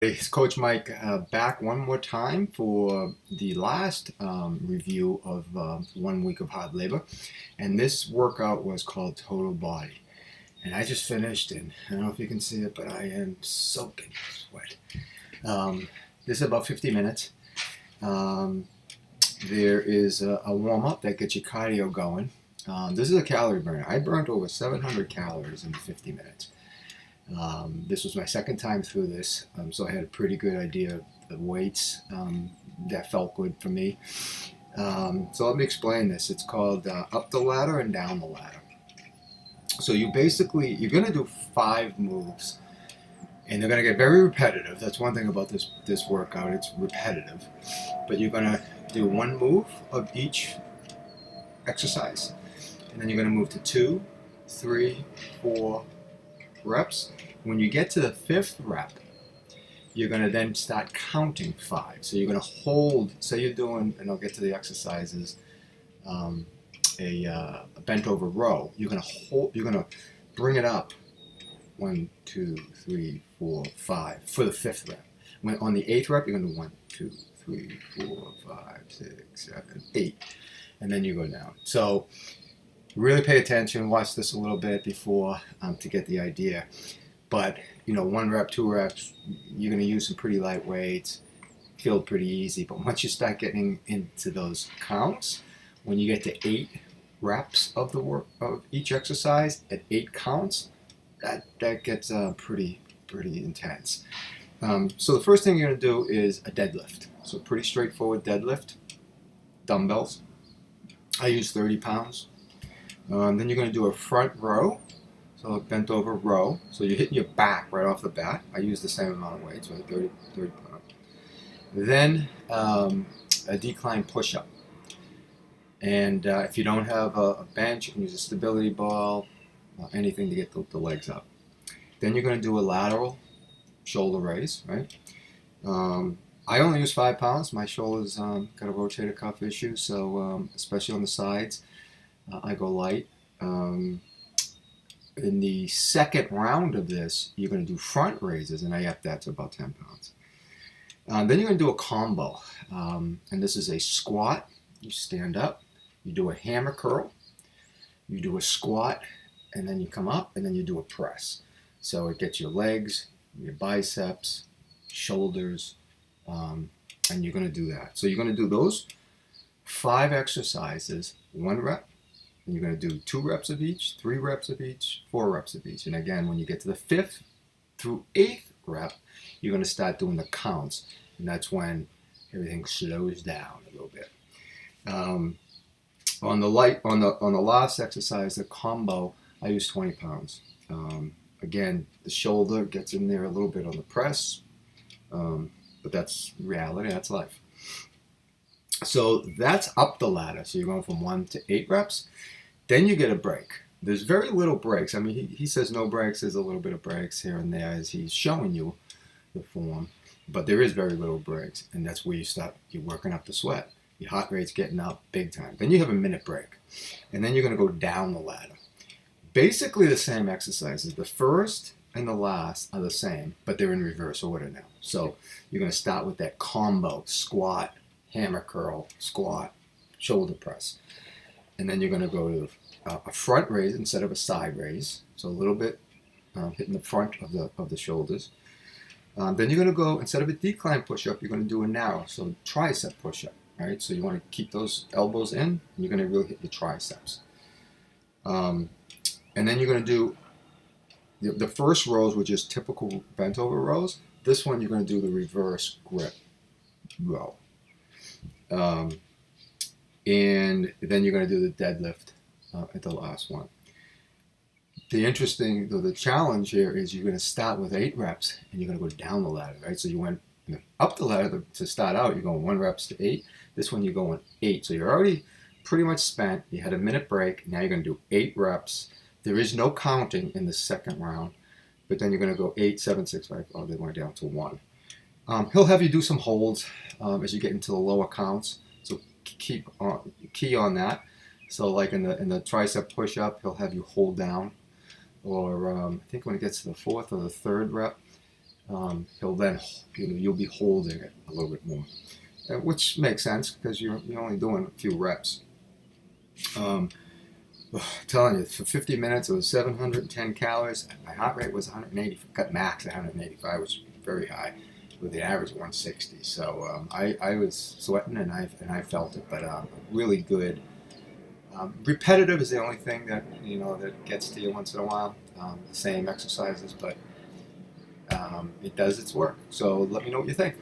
It's Coach Mike back one more time for the last review of 1 week of hard labor. And this workout was called Total Body. And I just finished, and I don't know if you can see it, but I am soaking sweat. This is about 50 minutes. There is a warm-up that gets your cardio going. This is a calorie burner. I burned over 700 calories in 50 minutes. This was my second time through this, so I had a pretty good idea of the weights that felt good for me. So let me explain this. It's called up the ladder and down the ladder. So you're going to do 5 moves, and they're going to get very repetitive. That's one thing about this workout. It's repetitive. But you're going to do 1 move of each exercise, and then you're going to move to 2, 3, 4 reps. When you get to the 5th rep, you're going to then start counting 5. So you're going to hold, say you're doing, and I'll get to the exercises, a bent over row. You're going to bring it up 1, 2, 3, 4, 5 for the 5th rep. When on the 8th rep, you're going to do 1, 2, 3, 4, 5, 6, 7, 8, and then you go down. So really pay attention, watch this a little bit before to get the idea. But 1 rep, 2 reps, you're going to use some pretty light weights, feel pretty easy. But once you start getting into those counts, when you get to 8 reps of the work of each exercise at 8 counts, that gets pretty intense. So the first thing you're going to do is a deadlift. So pretty straightforward deadlift, dumbbells. I use 30 pounds. Then you're going to do a front row, so a bent over row. So you're hitting your back right off the bat. I use the same amount of weight, so 30 pounds. Then a decline push-up. And if you don't have a bench, you can use a stability ball, anything to get the legs up. Then you're going to do a lateral shoulder raise, right? I only use 5 pounds. My shoulders got a rotator cuff issue, so especially on the sides, I go light. In the second round of this, you're going to do front raises, and I up that to about 10 pounds. Then you're going to do a combo, and this is a squat. You stand up, you do a hammer curl, you do a squat, and then you come up, and then you do a press. So it gets your legs, your biceps, shoulders, and you're going to do that. So you're going to do those 5 exercises, 1 rep, and you're going to do 2 reps of each, 3 reps of each, 4 reps of each. And again, when you get to the 5th through 8th rep, you're going to start doing the counts, and that's when everything slows down a little bit. On the last exercise, the combo, I use 20 pounds. Again, the shoulder gets in there a little bit on the press, but that's reality, that's life. So that's up the ladder. So you're going from 1 to 8 reps. Then you get a break. There's very little breaks. I mean, he says no breaks. There's a little bit of breaks here and there as he's showing you the form. But there is very little breaks. And that's where you're working up the sweat. Your heart rate's getting up big time. Then you have a minute break. And then you're going to go down the ladder. Basically the same exercises. The first and the last are the same, but they're in reverse order now. So you're going to start with that combo, squat, hammer curl, squat, shoulder press. And then you're going to go to a front raise instead of a side raise. So a little bit hitting the front of the shoulders. Then you're going to go, instead of a decline push-up, you're going to do a narrow, so tricep push-up. Right? So you want to keep those elbows in, and you're going to really hit your triceps. And then you're going to do, the first rows were just typical bent over rows. This one you're going to do the reverse grip row. And then you're going to do the deadlift at the last one. The challenge here is you're going to start with 8 reps and you're going to go down the ladder, right? So you went up the ladder to start out, you're going 1 reps to 8. This one you're going 8. So you're already pretty much spent. You had a minute break. Now you're going to do 8 reps. There is no counting in the second round, but then you're going to go 8, 7, 6, 5. Oh, they went down to 1. He'll have you do some holds as you get into the lower counts. So key on that. So like in the tricep push-up, he'll have you hold down. Or I think when it gets to the 4th or the 3rd rep, he'll then, you'll be holding it a little bit more, which makes sense because you're only doing a few reps. I'm telling you, for 50 minutes, it was 710 calories. My heart rate was 180. Got max at 185, which was very high, with the average 160. So I was sweating and I felt it, but really good. Repetitive is the only thing that that gets to you once in a while. The same exercises, but it does its work. So let me know what you think.